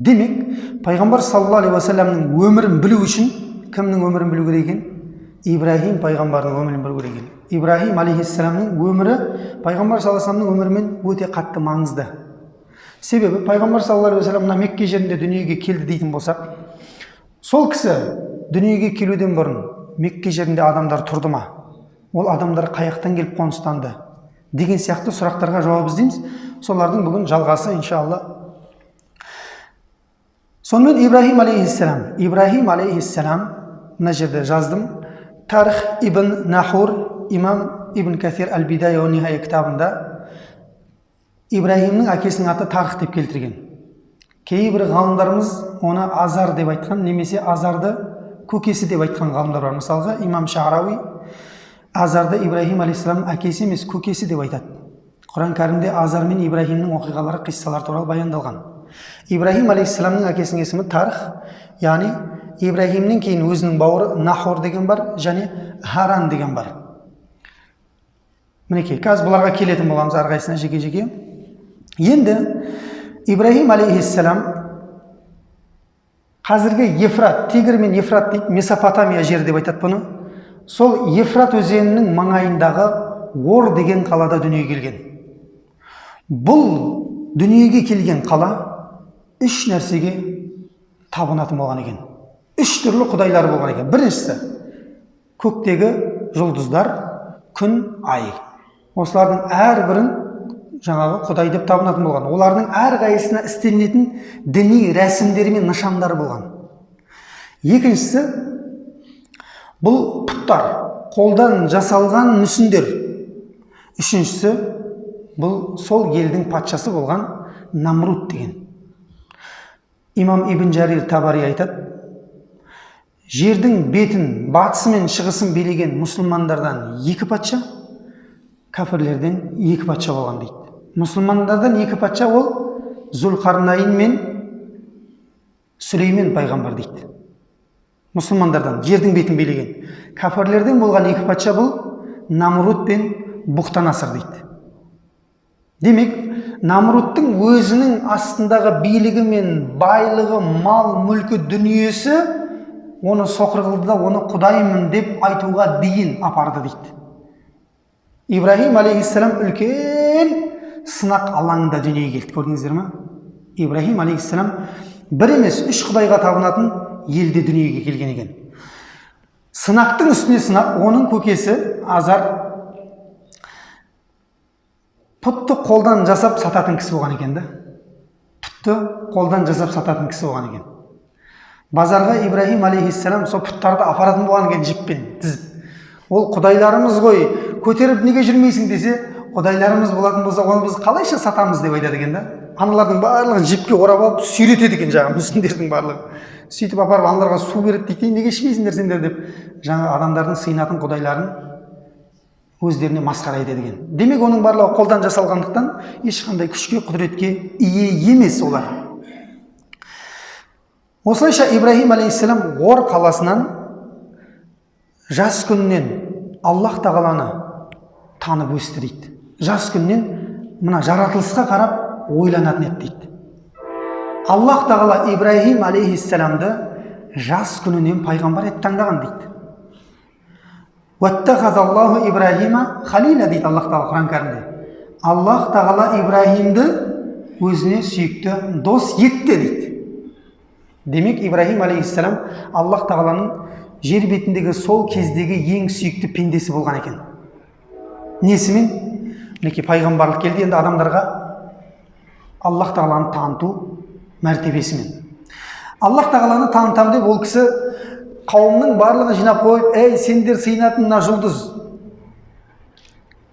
Демек, пайғамбар саллаллаху алейхи уассаламның өмірін білу үшін кімнің өмірін білу керек екен? Ибрахим пайғамбардың өмірін білу керек екен. Ибрахим алейхиссаламның өмірі пайғамбар саллаллаху алейхи уассаламның өмірімен өте қатты маңызды. Себебі пайғамбар саллаллаху алейхи уассалам Мекке жерінде дүниеге келді дейтін болсақ, сол кісі дүниеге келуден бұрын Мекке жерінде адамдар тұрды ма? Ол адамдар қаяқтан келіп қоныстанды? Деген сияқты сұрақтарға жауап іздейміз. Солардың бүгін жалғасы иншалла. Сонымен Ибрахим алейхиссалам, мына жерде жаздым. Тарих ибн Нахур, имам ибн Касир Аль-Бидая ва Нихая кітабында Ибрахимнің әкесінің аты Тарих деп келтірген. Кейбір ғалымдарымыз оны Азар деп айтқан, немесе Азарды көкесі деп айтқан ғалымдар бар. Мысалға, имам Шағрауи Азарды Ибрахим алейхиссаламның әкесі емес, көкесі деп айтады. Құран кәрімде Азар мен Ибрахимнің оқиғалары, қиссалар туралы баяндалған. Ибрахим алейхиссаламның әкесінің есімі Тарих, яғни Ибрахимнен кейін өзінің бауыры Нахор деген бар, және Харан деген бар. Мінекей, қазір бұларға келетін боламыз әрқайсысына жеке-жеке. Енді Ибрахим алейхиссалам қазіргі Ефрат, Тигр мен Ефрат дейді, Месопотамия жері деп айтады бұны. Сол Ефрат өзенінің маңайындағы Ор деген қалада дүниеге келген. Бұл дүниеге келген қала үш нәрсеге табынатын болған екен. Үш түрлі құдайлар болған екен. Біріншісі, көктегі жұлдыздар, күн, ай. Осылардың әрбірін жаңағы құдай деп табынатын болған. Олардың әрқайсысына істелінетін діни рәсімдері мен нышандары болған. Екіншісі, бұл пұттар, қолдан жасалған мүсіндер. Үшіншісі, бұл сол елдің патшасы болған Намруд деген. Имам Ибн Жарир Табари айтады, жердің бетін, батысы мен шығысын билеген мұсылмандардан екі патша, кәпірлерден екі патша болған дейді. Мұсылмандардан екі патша ол Зулқарнайн мен Сүлеймен пайғамбар дейді. Мұсылмандардан жердің бетін билеген. Кәпірлерден болған екі патша бұл Намруд пен Бұқтанасыр дейді. Демек, Намрудтың өзінің астындағы билігі мен байлығы, мал, мүлкі, дүниесі оны соқыр қылды да оны құдаймын деп айтуға дейін апарды дейді. Ибрахим алейхиссалам үлкен сынақ алаңында дүниеге келді, көрдіңіздер ме? Ибрахим алейхиссалам бір емес, үш құдайға табынатын елде дүниеге келген екен. Сынақтың үстіне сынақ, оның көкесі Азар пұтты қолдан жасап сататын кісі болған екен да. Пұтты қолдан жасап сататын кісі болған екен. Базарға Ибрахим алейхиссалам сол пұттарды апаратын болған екен жіппен тізіп. Ол құдайларымыз ғой, көтеріп неге жүрмейсің десе, құдайларымыз болатын болса, оны біз қалайша сатамыз деп айтады екен да. Аналардың барлығын жіпке орап алып сүйретеді екен жаңа мүсіндердің барлығы. Сөйтіп апарып аналарға су береді дейді, неге ішмейсіңдер сендер деп, жаңа адамдардың сыйынатын құдайларын өздеріне масқара етеді екен. Демек, оның барлығы қолдан жасалғандықтан ешқандай күшке, құдіретке ие емес олар. Осылайша Ибрахим алейхиссалам Ор қаласынан жас күннен Аллах тағаланы танып өсті дейді. Жас күннен мына жаратылысқа қарап ойланатын еді дейді. Аллах тағала Ибрахим алейхиссаламды жас күнінен пайғамбар етіп таңдаған дейді. Уаттахазаллаху Ибрахима халила дейді Аллах тағала Құран кәрімде. Аллах тағала Ибрахимді өзіне сүйікті дос етті дейді. Демек, Ибрахим алейхиссалам Аллах тағаланың жер бетіндегі сол кездегі ең сүйікті пендесі болған екен. Несімен? Мінекей пайғамбарлық келді, енді адамдарға Аллах тағаланы таныту мәртебесімен. Аллах тағаланы танытам деп ол кісі қауымның барлығын жинап қойып, «Ей, сендер сыйынатын мына жұлдыз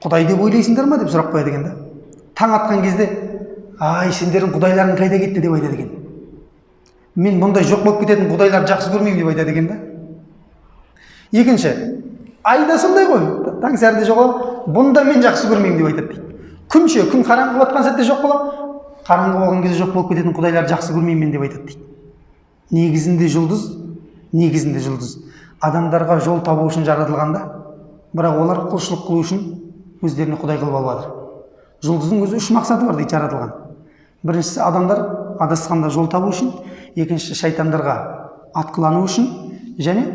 құдай деп ойлайсыңдар ма?» деп сұрақ қояды екен да. Таң атқан кезде, «Ай, сендердің құдайларың қайда кетті?» деп айтады екен. «Мен бұндай жоқ болып кететін құдайлар жақсы көрмеймін» деп айтады екен да. Екінші, айда сондай ғой, таң сәріде жоқ, бұнда мен жақсы көрмеймін деп айтады дейді. Күнше, күн қараңғы батқан сәтте жоқ болам, қараңғы болған кезде жоқ болып кететін құдайлар жақсы көрмеймін деп айтады дейді. Негізінде жұлдыз адамдарға жол табу үшін жаратылғанда, бірақ олар құлшылық қылу үшін өздеріне құдай қылып алып жатыр. Жұлдыздың өзі үш мақсаты бар дейді жаратылған. Біріншісі, адамдар адасқанда жол табу үшін, екінші шайтандарға атқылану үшін, және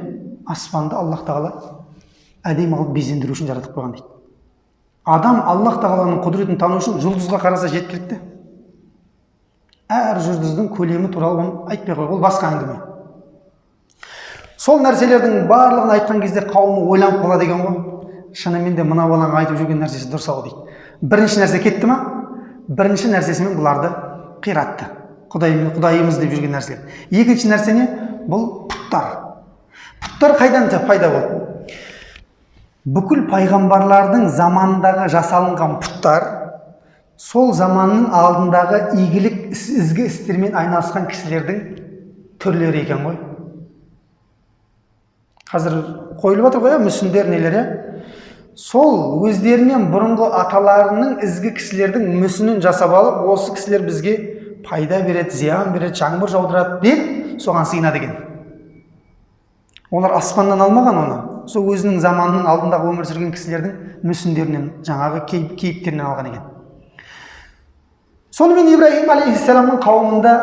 аспанды Аллах тағала әдемі қылып безендіру үшін жаратып қойған дейді. Адам Аллах тағаланың құдіретін тану үшін жұлдызға қараса жеткілікті. Әр жұлдыздың көлемі туралы оны айтпай қой, ол басқа әңгіме. Сол нәрселердің барлығын айтқан кезде қауымы ойланып қалады екен ғой. Шынымен де мына баланың айтып жүрген нәрсесі дұрыс ау дейді. Бірінші нәрсе кетті ма? Бірінші нәрсесімен бұларды қиратты. Құдайымыз деп жүрген нәрселер. Екінші нәрсе не? Бұл пұттар. Пұттар қайдан пайда болды? Бүкіл пайғамбарлардың заманындағы жасалынған пұттар сол заманның алдындағы игілік ізгі істермен айналысқан кісілердің түрлері екен ғой. Қазір қойылып жатыр ғой, мүсіндер нелері. Сол өздерінен бұрынғы аталарының ізгі кісілердің мүсінін жасап алып, осы кісілер бізге пайда береді, зиян береді, жаңбыр жаудырады деп соған сыйынады екен. Олар аспаннан алмаған оны. Сол өзінің заманының алдындағы өмір сүрген кісілердің мүсіндерінен, жаңағы кейіптерінен алған екен. Сонымен Ибраһим алейхиссаламның қауымында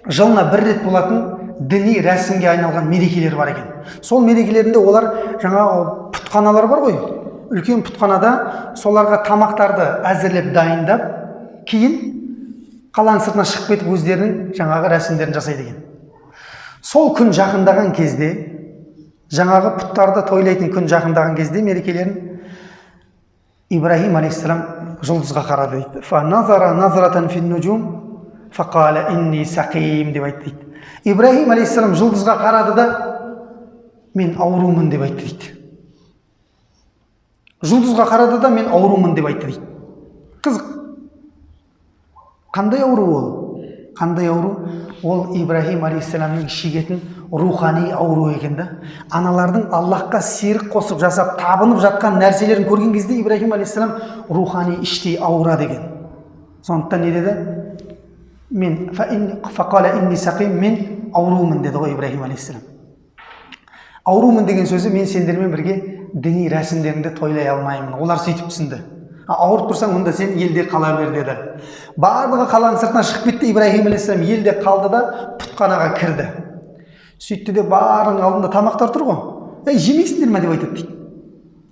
жылына бір рет болатын діни рәсімге айналған мерекелер бар екен. Сол мерекелерінде олар жаңағы пұтханалар бар ғой, үлкен пұтханада соларға тамақтарды әзірлеп дайындап, кейін қаланың сыртына шығып кетіп өздерінің жаңағы рәсімдерін жасайды екен. Сол күн жақындаған кезде, жаңағы пұттарды тойлайтын күн жақындаған кезде мерекелерін Ибраһим алейхиссалам жұлдызға қарады дейді. Фаназара назрatan фин-нуджум фақала инни сақим деп айтты дейді. Ибраһим алейхиссалам жұлдызға қарады да мен аурумын деп айтты дейді. Жұлдызға қарады да мен аурумын деп айтты дейді. Қызық. Қандай ауру ол? Қандай ауру? Ол Ибраһим алейхиссаламның шегетін рухани ауру екен да. Аналардың Аллахқа серік қосып жасап табынып жатқан нәрселерін көрген кезде Ибраһим алейхиссалам рухани іштей ауыра деген. Сондықтан не деді? Мен фақала инни сақим, мен аурумын деді ғой Ибраһим алейхиссалам. Аурумын деген сөзі мен сендермен бірге діни рәсімдерінде тойлай алмаймын. Олар сөйтіп түсінді. Ауырып тұрсаң, онда сен елде қала бер деді. Барлығы қаланың сыртына шығып кетті. Ибраһим алейхиссалам елде қалды да пұтханаға кірді. Сөйтті де барының алдында тамақтар тұр ғой. Жемейсіңдер ме деп айтады дейді.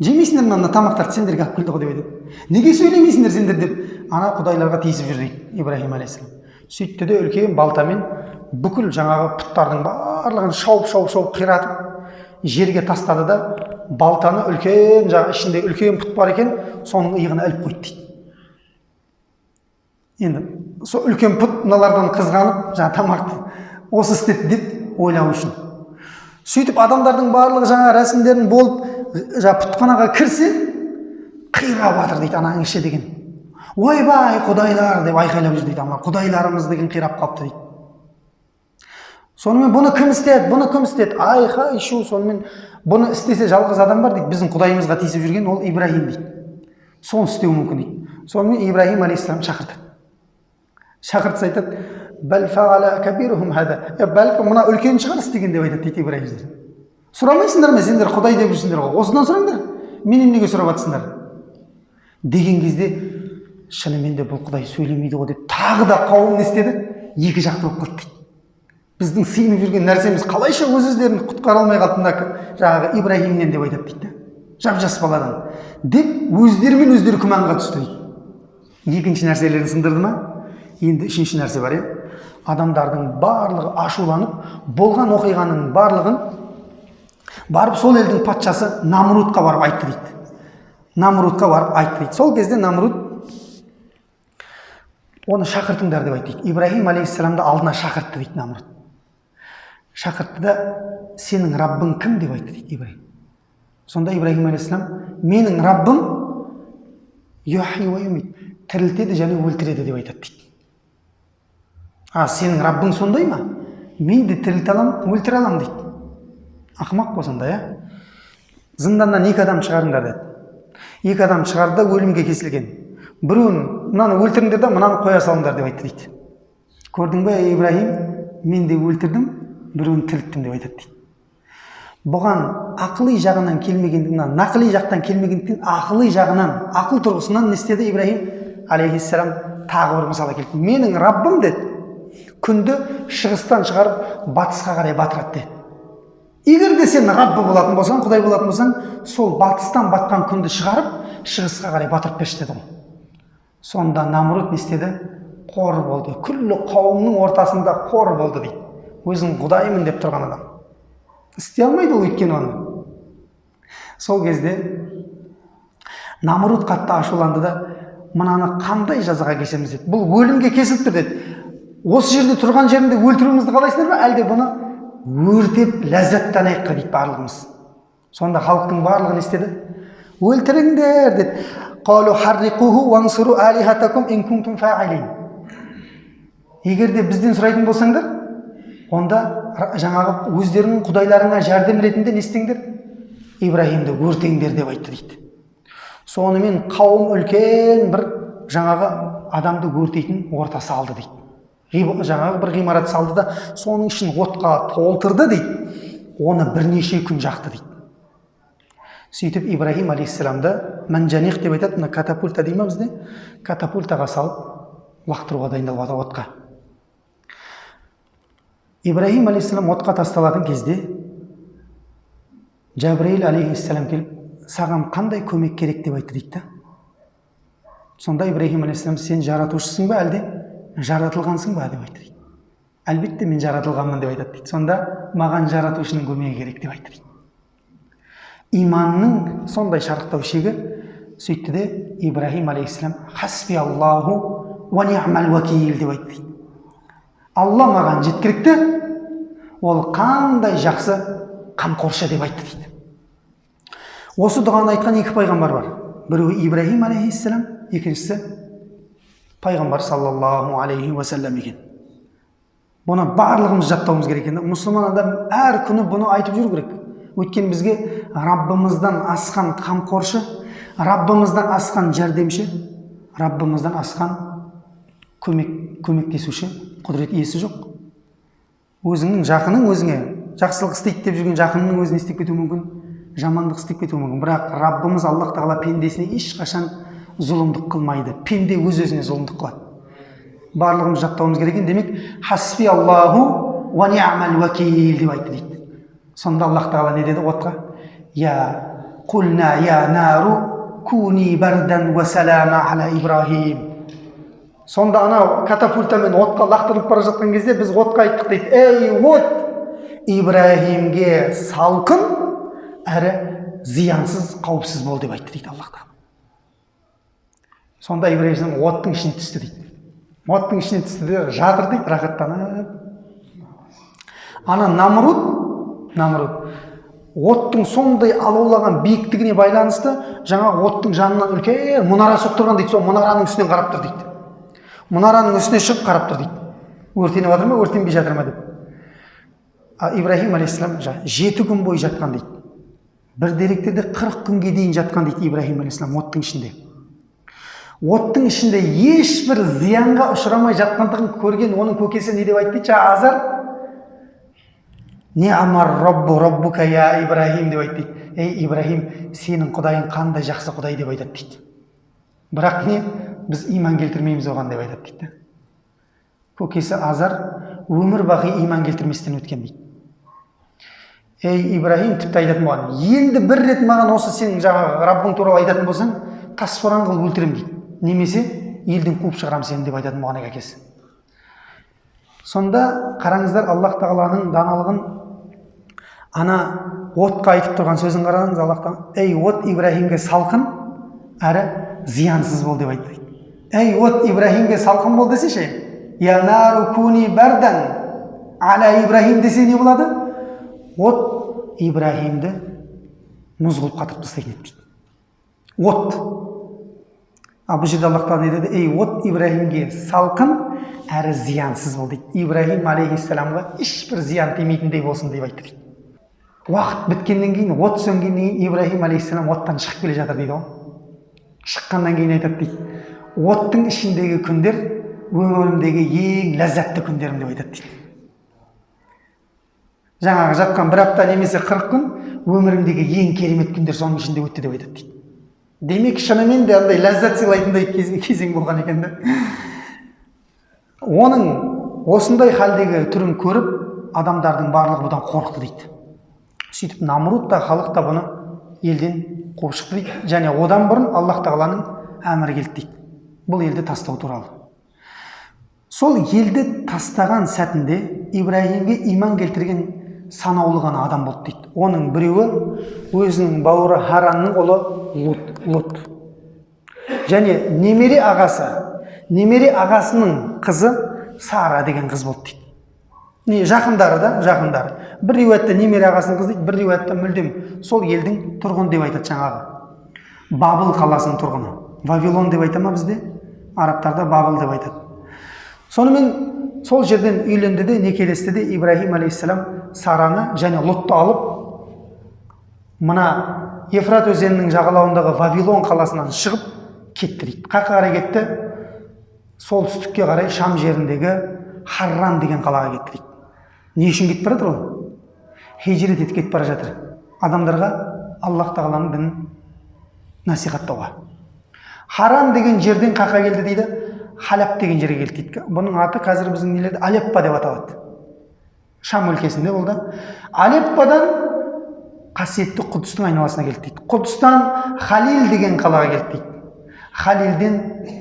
Жемейсіңдер ме, мына тамақтарды сендерге алып келді ғой деп айтады. Неге сөйлемейсіңдер сендер деп, ана құдайларға тиісіп жүр дейді Ибраһим алейхиссалам. Сөйтті де үлкен балтамен бүкіл жаңағы пұттардың барлығын шауып қиратып жерге тастады да балтаны үлкен, жаңағы ішінде үлкен пұт бар екен, соның иығына іліп қойды дейді. Енді сол үлкен пұт мыналардан қызғанып, жаңа тамақты осы істеді деп ойлау үшін. Сөйтіп адамдардың барлығы жаңа рәсімдерін болып, жаңа пұтханаға кірсе, қирап жатыр дейді ананың іші деген. Ойбай құдайлар деп айқайлап жүр дейді. Құдайларымыз деген қирап қалыпты дейді. Сонымен бұны кім істеді? Бұны кім істеді? Айқай шу. Сонымен бұны істесе жалғыз адам бар дейді. Біздің құдайымызға тиісіп жүрген ол Ибраһим дейді. Соны істеу мүмкін дейді. Сонымен Ибраһим алейхиссалам шақыртады. Шақыртса айтады: "Бәл фаала кабирухум хада." Бәлкім мына үлкен шығар істеген деп айтады дейді Ибраһим. Сұрамайсыңдар ма, сендер құдай деп жүрсіңдер ғой. Осыдан сұраңдар. Менен неге сұрап жатсыңдар? Деген кезде шынымен де бұл құдай сөйлемейді ғой деп тағы да қауым не істеді? Екі жақты болып қалды дейді. Біздің сыйынып жүрген нәрсеміз қалайша өз-өздерін құтқара алмай қалды мына жаңағы Ибраһимнен деп айтады дейді. Жап-жас баладан деп өздерімен өздері күмәнға түсті дейді. Екінші нәрселерін сындырды ма? Енді үшінші нәрсе бар, адамдардың барлығы ашуланып, болған оқиғаның барлығын барып сол елдің патшасы Намрудқа барып айтты дейді. Намрудқа барып айтты дейді. Сол кезде Намруд оны шақыртыңдар деп айтты дейді. Ибраһим алейхиссаламды алдына шақыртты дейді Намруд. Шақыртты да сенің Раббың кім деп айтты дейді Ибраһим. Сонда Ибраһим алейхиссалам менің Раббым юхи ва юмит, тірілтеді және өлтіреді деп айтады дейді. Сенің Раббың сондай ма? Мен де тірілте аламын, өлтіре аламын дейді. Ақымақ болсанда, зынданнан екі адам шығарыңдар деді. Екі адам шығарды, өлімге кесілген. Біреуін мынаны өлтіріңдер да мынаны қоя салыңдар деп айтты дейді. Көрдің бе Ибраһим, мен де өлтірдім, біреуін тірілттім деп айтады дейді. Бұған ақылы жағынан келмегендігінен, нақли жақтан келмегендіктен, ақылы жағынан, ақыл тұрғысынан не істеді Ибраһим алейхиссалам тағы бір мысал келтірді. Менің Раббым деді. күнді шығыстан шығарып батысқа қарай батырады деді. Егер де сен Раббы болатын болсаң, Құдай болатын болсаң, сол батыстан батқан күнді шығарып шығысқа қарай батырып берші деді ғой. Сонда Намрут не істеді? Қор болды. Күллі қауымның ортасында қор болды дейді. Өзін Құдаймын деп тұрған адам. Істей алмайды ол, өйткені оны. Сол кезде Намрут қатты ашуланды да, мынаны қандай жазаға кесеміз деді. Бұл өлімге кесіліп тұр деді. Осы жерде тұрған жерінде өлтіруімізді қалайсыңдар ма? Әлде бұны өртеп ләззаттанайық дейді барлығымыз. Сонда халықтың барлығы не істеді? Өлтіріңдер деді. Қалу харриқуху вансуру алихатакум ин кунтум фаилин. Егер де бізден сұрайтын болсаңдар, онда жаңағы өздерінің құдайларына жәрдем ретінде не істеңдер? Ибраһимді өртеңдер деп айтты дейді. Сонымен қауым үлкен бір жаңағы адамды өртейтін орта салды дейді. Жаңағы бір ғимарат салды да, соның ішін отқа толтырды дейді. Оны бірнеше күн жақты дейді. Сөйтіп Ибраһим алейхиссаламды манжаниқ деп айтады, мына катапульта дейді ма бізде? Катапультаға салып лақтыруға дайындалып жатыр отқа. Ибраһим алейхиссалам отқа тасталатын кезде Жабраил алейхиссалам келіп, саған қандай көмек керек деп айтты дейді. Сонда Ибраһим алейхиссалам, сен жаратушысың ба, әлде жаратылғансың ба деп айтты дейді. Әлбетте мен жаратылғанмын деп айтады дейді. Сонда маған жаратушының көмегі керек деп айтты дейді. Иманның сондай шарықтау шегі. Сөйтті де Ибраһим алейхиссалам хасби Аллаху ва ниъмал вакил деп айтты дейді. Алла маған жеткілікті, ол қандай жақсы қамқоршы деп айтты дейді. Осы дұғаны айтқан екі пайғамбар бар. Біреуі Ибраһим алейхиссалам, екіншісі пайғамбар саллаллаху алейхи уассалам екен. Бұны барлығымыз жаттауымыз керек екен. Мұсылман адам әр күні бұны айтып жүру керек. Өйткені бізге Раббымыздан асқан қамқоршы, Раббымыздан асқан жәрдемші, Раббымыздан асқан көмектесуші, құдірет иесі жоқ. Өзіңнің жақының өзіңе жақсылық істейді деп жүрген жақынның өзіне істеп кетуі мүмкін, жамандық істеп кетуі мүмкін. Бірақ Раббымыз Аллах тағала пендесіне ешқашан зұлымдық қылмайды. Пенде өз-өзіне зұлымдық қылады. Барлығымыз жаттауымыз керек екен. Демек, хасби Аллаху ва ниъмал вакил деп айтты дейді. Сонда Аллах тағала не деді отқа? Я қулна я нару куни бардан ва салама аля Ибраһим. Сонда ана катапультамен отқа лақтырылып бара жатқан кезде біз отқа айттық дейді. Ей от, Ибраһимге салқын әрі зиянсыз, қауіпсіз бол деп айтты дейді Аллах тағала. Сонда Ибраһим оттың ішіне түсті дейді. Оттың ішіне түсті де жатыр дейді, рахаттанып. Ана Намрут оттың сондай алаулаған биіктігіне байланысты жаңа оттың жанынан үлкен мұнара соқтырған дейді. Сол мұнараның үстінен қарап тұр дейді. Мұнараның үстіне шығып қарап тұр дейді. Өртеніп жатыр ма, өртенбей жатыр ма деп. Ибраһим алейхиссалам 7 күн бойы жатқан дейді. Бір деректерде 40 күнге дейін жатқан дейді Ибраһим алейхиссалам оттың ішінде. Оттың ішінде ешбір зиянға ұшырамай жатқандығын көрген оның көкесі не деп айтты дейді? Азар Ни'мар Раббу Раббука я Ибраһим деп айтты. Ей Ибраһим, сенің құдайың қандай жақсы құдай деп айтады дейді. Бірақ не, біз иман келтірмейміз оған деп айтады дейді. Көкесі Азар өмір бақи иман келтірместен өткен дейді. Ей Ибраһим, тіпті айтатын болған, енді бір рет маған осы сен жаңағы Раббың туралы айтатын болсаң, тасборан қылып өлтірем дейді. Немесе елден қуып шығарам сені деп айтатын болған әкесі. Сонда қараңыздар, Аллах тағаланың даналығын, ана отқа айтып тұрған сөзін қараңыз. Аллах тағала, ей от, Ибраһимге салқын әрі зиянсыз бол деп айтты. Ей от, Ибраһимге салқын бол десеше, я нару куни бардан аля Ибраһим десе не болады? От Ибраһимді мұз қылып қатырып тастайтын еді дейді. От. Бұл жерде Аллах тағала не деді? Ей от, Ибраһимге салқын әрі зиянсыз бол дейді. Ибраһим алейхиссаламға ешбір зиян тимейтіндей болсын деп айтты дейді. Уақыт біткеннен кейін, от сөнгеннен кейін Ибраһим алейхиссалам оттан шығып келе жатыр дейді ғой. Шыққаннан кейін айтады дейді. Оттың ішіндегі күндер өмірімдегі ең ләззатты күндерім деп айтады дейді. Жаңағы жатқан бір апта немесе 40 күн өмірімдегі ең керемет күндер соның ішінде өтті деп айтады дейді. Демек, шынымен де андай ләззат сыйлайтындай кезең болған екен де. Оның осындай халдегі түрін көріп, адамдардың барлығы бұдан қорықты дейді. Сөйтіп Намруд та, халық та бұны елден қуып шықты дейді. Және одан бұрын Аллах тағаланың әмірі келді дейді. Бұл елді тастау туралы. Сол елді тастаған сәтінде Ибраһимге иман келтірген санаулы ғана адам болды дейді. Оның біреуі өзінің бауыры Харанның ұлы Лут. Және немере ағасының қызы Сара деген қыз болды дейді. Жақындары. Бір риуаятта немере ағасының қызы дейді, бір риуаятта мүлдем сол елдің тұрғыны деп айтады жаңағы. Бабыл қаласының тұрғыны. Вавилон деп айтама бізде? Арабтарда Бабыл деп айтады. Сонымен сол жерден үйленді де, некелесті де Ибраһим алейхиссалам Сараны және Лутты алып, мына Ефрат өзенінің жағалауындағы Вавилон қаласынан шығып кетті дейді. Қайқа қарай кетті? Солтүстікке қарай Шам жеріндегі Харран деген қалаға кетті дейді. Не үшін кетіп бара жатыр ол? Хижрет етіп кетіп бара жатыр. Адамдарға Аллах тағаланың дінін насихаттауға. Харран деген жерден қайқа келді дейді? Халяб деген жерге келді дейді. Бұның аты қазір біздің нелерде Алеппо деп аталады. Шам өлкесінде болды. Алепподан қасиетті Құдыстың айналасына келді дейді. Құдыстан Халил деген қалаға келді дейді. Халилден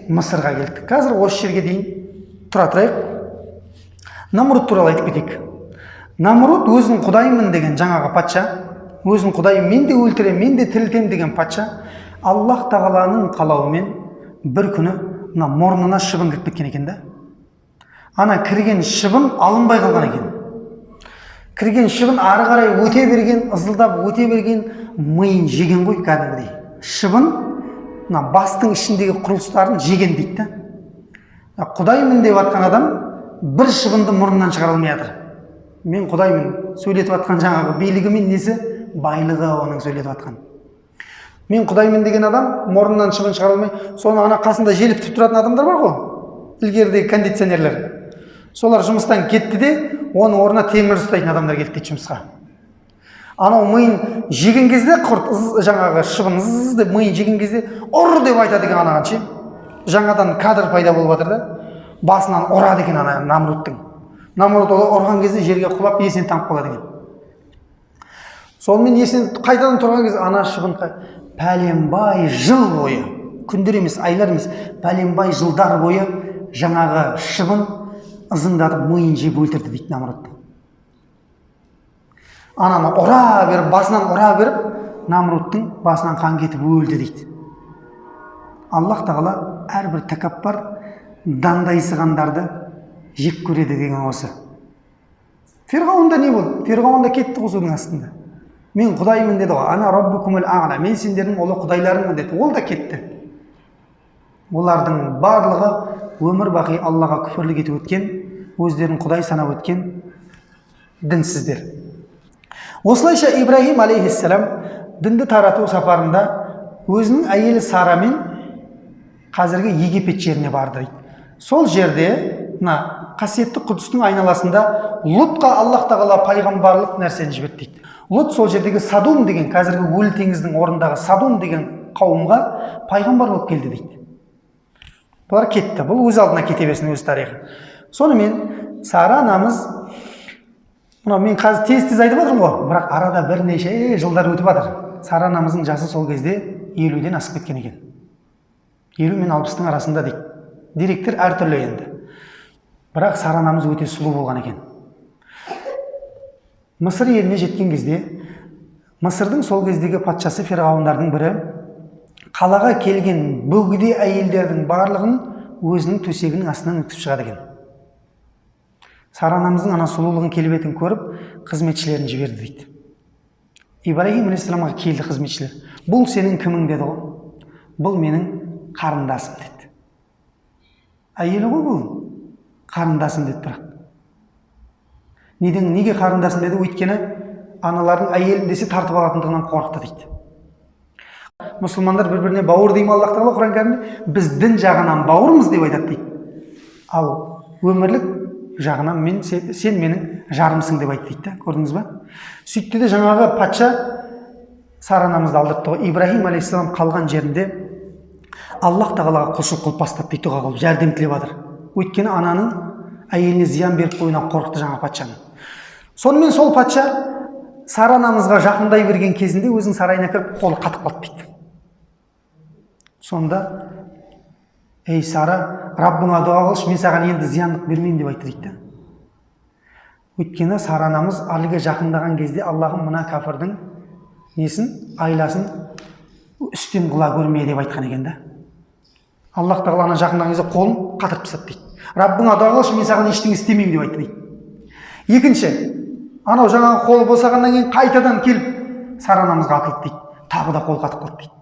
Мысырға келді. Қазір осы жерге дейін тұра тұрайық. Намруд туралы айтып кетейік. Намруд өзінің құдайымын деген жаңағы патша, өзінің құдайым мен де өлтірем, мен де тірілтем деген патша, Аллах тағаланың қалауымен бір күні мұрнына шыбын кіріп кеткен екен да. Ана кірген шыбын алынбай қалған екен. Кірген шыбын ары қарай өте берген, ызылдап өте берген, миын жеген ғой кәдімгідей. Шыбын бастың ішіндегі құрылыстарын жеген дейді. Құдаймын деп атқан адам бір шыбынды мұрнынан шығара алмай жатыр. Мен құдаймын, сөйлетіп атқан жаңағы билігімен несі? Байлығы оның сөйлетіп атқан. Мен құдаймын деген адам мұрнынан шыбын шығара алмай, соны ана қасында желпітіп тұратын адамдар бар ғой, ілгерідегі кондиционерлер. Солар жұмыстан кетті де, оның орнына темір ұстайтын адамдар келді дейді жұмысқа. Анау миын жеген кезде, жаңағы шыбын деп миын жеген кезде ұр деп айтады екен анаған ше. Жаңадан кадр пайда болып жатыр да, басынан ұрады екен ана Намрудтың. Намруд ұрған кезде жерге құлап есін танып қалады екен. Сонымен есін қайтадан тұрған кезде ана шыбын пәленбай жыл бойы, күндер емес, айлар емес, пәленбай жылдар бойы жаңағы шыбын ызыңдатып миын жеп өлтірді дейді Намрудты. Ананы ұра беріп, басынан ұра беріп, Намрудтың басынан қан кетіп өлді дейді. Аллах тағала әрбір тәкаппар дандайсығандарды жек көреді деген осы. Фирғауында не болды? Фирғауында кетті құсудың астында. Мен құдаймын деді ғой, ана Раббукумул а'ла, мен сендердің ұлы құдайларыңмын деді. Ол да кетті. Олардың барлығы өмір бақи Аллаға күпірлік етіп өткен, өздерін құдай санап өткен дінсіздер. Осылайша Ибраһим алейхиссалам дінді тарату сапарында өзінің әйелі Сарамен қазіргі Египет жеріне барды дейді. Сол жерде қасиетті Құдыстың айналасында Лутқа Аллах тағала пайғамбарлық нәрсені жіберді дейді. Лут сол жердегі Садум деген, қазіргі Өлі теңіздің орнындағы Садум деген қауымға пайғамбар болып келді дейді. Бұлар кетті. Бұл өз алдына кете берсін, өз тарихы. Сонымен Сара анамыз, мен қазір тез айтып отырмын ғой, бірақ арада бірнеше жылдар өтіп жатыр. Сара анамыздың жасы сол кезде 50-ден асып кеткен екен. 50 мен 60-тың арасында дейді. Деректер әртүрлі енді. Бірақ Сара анамыз өте сұлу болған екен. Мысыр еліне жеткен кезде, Мысырдың сол кездегі патшасы фирғауындардың бірі қалаға келген бөгде әйелдердің барлығын өзінің төсегінің астынан өткізіп шығады екен. Сара анамыздың ана сұлулығын, келбетін көріп, қызметшілерін жіберді дейді. Ибраһим алейхиссаламға келді қызметшілер. Бұл сенің кімің деді ғой? Бұл менің қарындасым деді. Әйелі ғой бұл? Қарындасым деді бірақ. Неге қарындасым деді? Өйткені аналардың әйелін десе тартып алатындығынан қорықты дейді. Мұсылмандар бір-біріне бауыр деймін Аллах тағала Құран кәрімде, біз дін жағынан бауырмыз деп айтады дейді. Ал өмірлік жағынан сен менің жарымсың деп айтты дейді. Көрдіңіз ба? Сөйтті де жаңағы патша Сара анамызды алдыртты ғой. Ибраһим алейхиссалам қалған жерінде Аллах тағалаға құлшылық қылып бастады дейді, дұға қылып жәрдем тілеп жатыр. Өйткені ананың әйеліне зиян беріп қоюынан қорықты жаңа патшаны. Сонымен сол патша Сара анамызға жақындай берген кезінде өзінің сарайына кіріп қолы қатып қалды дейді. Сонда ей Сара, Раббыңа дуа қылшы, мен саған енді зияндық бермеймін деп айтты дейді. Өйткені Сара анамыз Алиге жақындаған кезде Аллахым мына кәпірдің несін, айласын үстем қыла көрме деп айтқан екен да. Аллах тағаланы жақындаған кезде қолын қатырып тастады дейді. Раббыңа дуа қылшы, мен саған ештеңе істемеймін деп айтты дейді. Екінші, анау жаңағы қолы босағаннан кейін қайтадан келіп Сара анамызға атылды дейді. Тағы да қол қатып қалды дейді.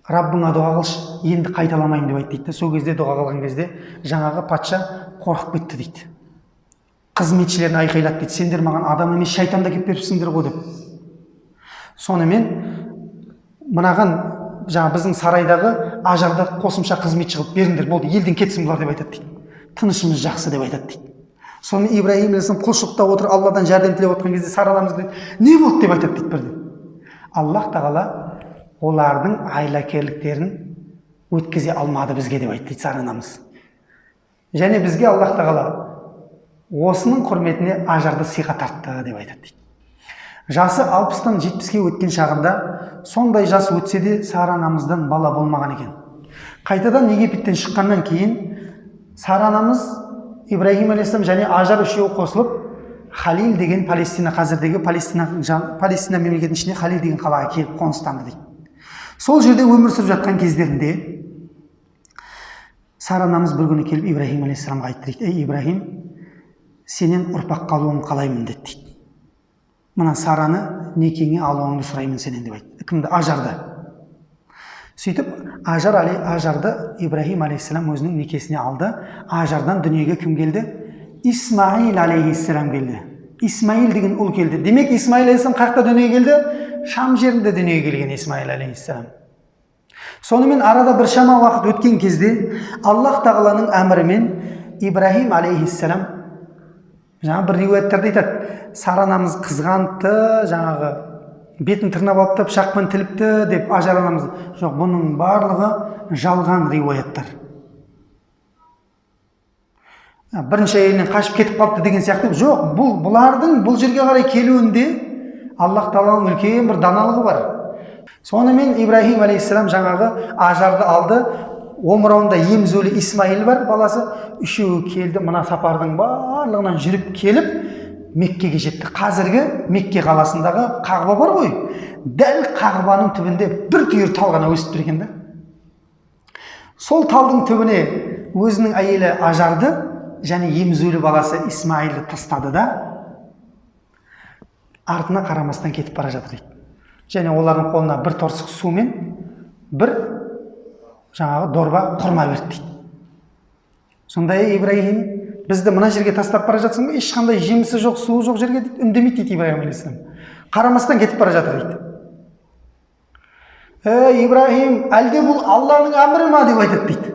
Раббыңа дуа қылшы, енді қайталамайын деп айтты дейді. Сол кезде дуа қылған кезде жаңағы патша қорқып кетті дейді. Қызметшілеріне айқайлады дейді, сендер маған адам емес шайтан да келіп беріпсіңдер ғой деп. Сонымен мынаған жаңа біздің сарайдағы ажарды қосымша қызметші қылып беріңдер, болды, елден кетсін бұлар деп айтады дейді. Тынышымыз жақсы деп айтады дейді. Сонымен Ибраһим алейхиссалам құлшылықта отыр, Алладан жәрдем тілеп отқан кезде Сара анамыз келеді, не болды деп айтады дейді бірден. Аллах тағала олардың айлакерліктерін өткізе алмады бізге деп айтты дейді Сара анамыз. Және бізге Аллах тағала осының құрметіне ажарды сыйға тартты деп айтады дейді. Жасы 60-тан 70-ке өткен шағында сондай жас өтсе де Сара анамыздан бала болмаған екен. Қайтадан Египеттен шыққаннан кейін Сара анамыз Ибраһим алейхиссалам және Ажар үшеуі қосылып Халил деген Палестина, қазірдегі Палестина мемлекетінің ішіне Халил деген қалаға келіп қоныстанды дейді. Сол жерде өмір сүріп жатқан кездерінде Сара анамыз бір күні келіп Ибраһим алейхиссаламға айтты дейді, ей Ибраһим, сенен ұрпақ қалуын қалаймын деді дейді. Мына Сараны некеңе алуыңды сұраймын сенен деп айтты. Кімді? Ажарды. Сөйтіп Ажарды Ибраһим алейхиссалам өзінің некесіне алды. Ажардан дүниеге кім келді? Исмаил алейхиссалам келді. Исмаил деген ұл келді. Демек Исмаил алейхиссалам қақта дүниеге келді? Шам жерінде дүниеге келген Исмаил алейхиссалам. Сонымен арада бір шама уақыт өткен кезде Аллах тағаланың әмірімен Ибраһим алейхиссалам, жаңағы бір риуаятарда айтады, Сара анамыз қызғанды, жаңағы бетін тырнап алыпты, пышақпен тіліпті деп Ажар анамыз. Жоқ, бұның барлығы жалған риуаяттар. Бірінші әйелінен қашып кетіп қалыпты деген сияқты. Жоқ, бұлардың бұл жерге қарай келуінде Аллах тағаланың үлкен бір даналығы бар. Сонымен Ибраһим алейхиссалам жаңағы Ажарды алды, омырауында емізулі Исмаил бар, баласы, үшеуі келді, мына сапардың барлығынан жүріп келіп Меккеге жетті. Қазіргі Мекке қаласындағы Қағба бар ғой, дәл Қағбаның түбінде бір түйір тал ғана өсіп тұр екен да. Сол талдың түбіне өзінің әйелі Ажарды және емізулі баласы Исмаилді тастады да артына қарамастан кетіп бара жатыр дейді. Және олардың қолына бір торсық су мен бір жаңағы дорба құрма берді дейді. Сондай Ибраһим, бізді мына жерге тастап бара жатсың ба? Ешқандай жемісі жоқ, суы жоқ жерге дейді, үндемейді дейді Ибраһим алейхиссалам. Қарамастан кетіп бара жатыр дейді. Ибраһим, әлде бұл Алланың әмірі ма деп айтады дейді.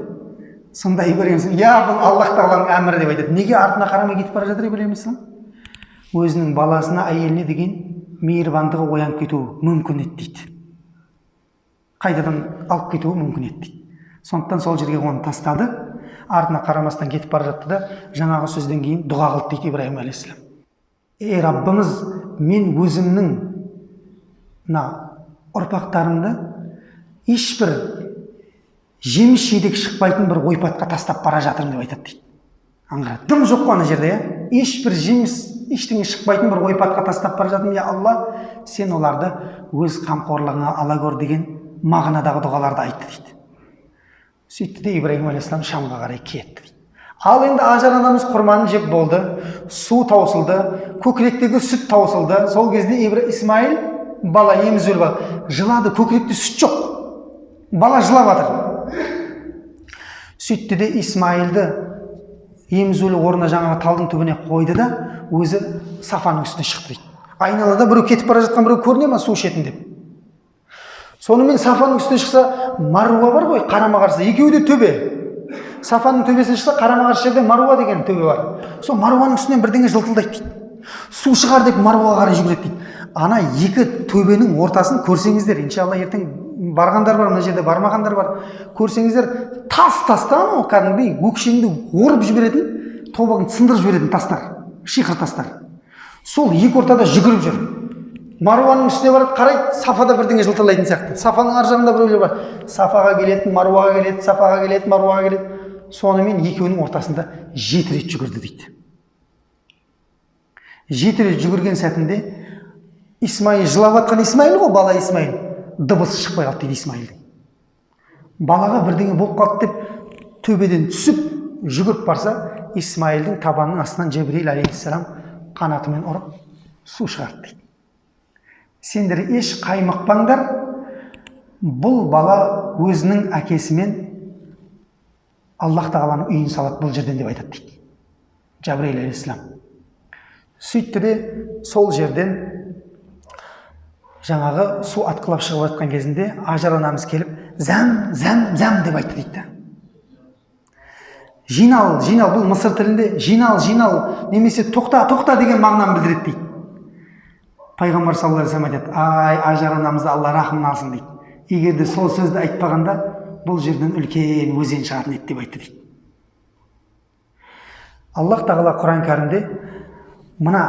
Сонда Ибраһим, я, бұл Аллах тағаланың әмірі деп айтады. Неге артына қарамай кетіп бара жатыр Ибраһим алейхиссалам? Өзінің баласына, әйеліне деген мейірбандығы оянып кетуі мүмкін еді дейді. Қайтадан алып кетуі мүмкін еді дейді. Сондықтан сол жерге оны тастады, артына қарамастан кетіп бара жатты да жаңағы сөзден кейін дұға қылды дейді Ибраһим алейхиссалам. Ей Раббымыз, мен өзімнің ұрпақтарымды ешбір жеміс жидек шықпайтын бір ойпатқа тастап бара жатырмын деп айтады дейді. Аңғара, дым жоқ қой ана жерде, ешбір жеміс, ештеңе шықпайтын бір ойпатқа тастап бара жатырмын, я Алла, сен оларды өз қамқорлығыңа ала көр деген мағынадағы дұғаларды айтты дейді. Сөйтті де Ибраһим алейхиссалам Шамға қарай кетті дейді. Ал енді Ажар анамыз құрманы жеп болды, су таусылды, көкіректегі сүт таусылды. Сол кезде Исмаил бала, емізулі бала, жылады, көкіректе сүт жоқ. Бала жылап жатыр. Сөйтті де Исмаилді емізулі орнына жаңағы талдың түбіне қойды да өзі Сафаның үстіне шықты дейді. Айналада біреу кетіп бара жатқан біреу көріне ма су ішетін деп. Сонымен Сафаның үстіне шықса, Маруа бар ғой, қарама-қарсы, екеуі де төбе. Сафаның төбесіне шықса, қарама-қарсы жерде Маруа деген төбе бар. Сол Маруаның үстінен бірдеңе жылтылдайды дейді. Су шығар деп Маруаға қарай жүгіреді дейді. Ана екі төбенің ортасын көрсеңіздер, иншалла ертең барғандар бар, мына жерде бармағандар бар. Көрсеңіздер, тастан кәдімгідей өкшеңді орып жіберетін тобығын сындырып жіберетін тастар, шиқыр тастар. Сол екі ортада жүгіріп жүр. Маруаның үстіне барады, қарайды, Сафада бірдеңе жылтырлайтын сияқты. Сафаның ар жағында біреулер бар. Сафаға келеді, Маруаға келеді, Сафаға келеді, Маруаға келеді. Сонымен екеуінің ортасында 7 рет жүгірді дейді. 7 рет жүгірген сәтінде Исмаил, жылап жатқан Исмаил ғой, бала Исмаил, дыбысы шықпай қалды дейді Исмаилдің. Балаға бірдеңе болып қалды деп төбеден түсіп жүгіріп барса, Исмаилдің табанының астынан Жебрейіл алейхиссалам қанатымен ұрып су шығарды дейді. Сендер еш қаймықпаңдар, бұл бала өзінің әкесімен Аллах тағаланың үйін салады бұл жерден деп айтады дейді Жабрейіл алейхиссалам. Сөйтті де сол жерден жаңағы су атқылап шығып жатқан кезінде Ажар анамыз келіп зәм деп айтты дейді. Жинал, бұл мысыр тілінде жинал немесе тоқта деген мағынаны білдіреді дейді. Пайғамбар саллаллаху алейхи вассалам айтады, ай Ажар анамызды Алла рахымын алсын дейді. Егер де сол сөзді айтпағанда бұл жерден үлкен өзен шығатын еді деп айтты дейді. Аллах тағала Құран кәрімде мына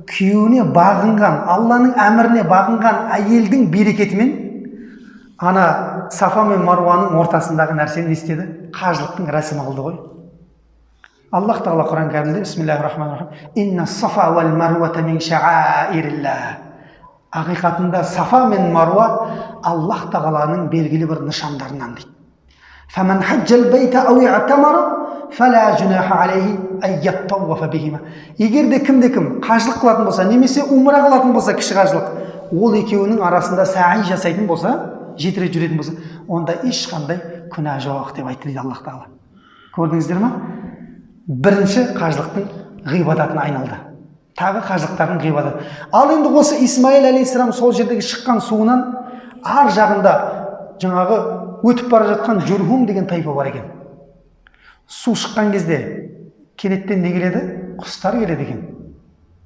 күйеуіне бағынған, Алланың әміріне бағынған әйелдің берекетімен ана Сафа мен Маруаның ортасындағы нәрсені не істеді? Қажылықтың рәсімі қылды ғой. Аллах тағала Құран кәрімде бисмиллахир-рахманир-рахим инна сафа вал маруата мин шааириллах. Ақиқатында Сафа мен Маруа Аллах тағаланың белгілі бір нышандарынан дейді. Фаман хаджал байта ау i'tamara фала жунаха алейхи ан яттауафа бихима. Егер де кім қажылық қылатын болса, немесе умра қылатын болса, кіші қажылық, ол екеуінің арасында саи жасайтын болса, 7 рет жүретін болса, онда ешқандай күнә жоқ деп айтты дейді Аллах тағала. Көрдіңіздер ме? Бірінші қажылықтың ғибадатына айналды. Тағы қажылықтардың ғибадаты. Ал енді осы Исмаил алейхиссалам сол жердегі шыққан суынан ар жағында жаңағы өтіп бара жатқан Журхум деген тайпа бар екен. Су шыққан кезде кенеттен не келеді? Құстар келеді екен.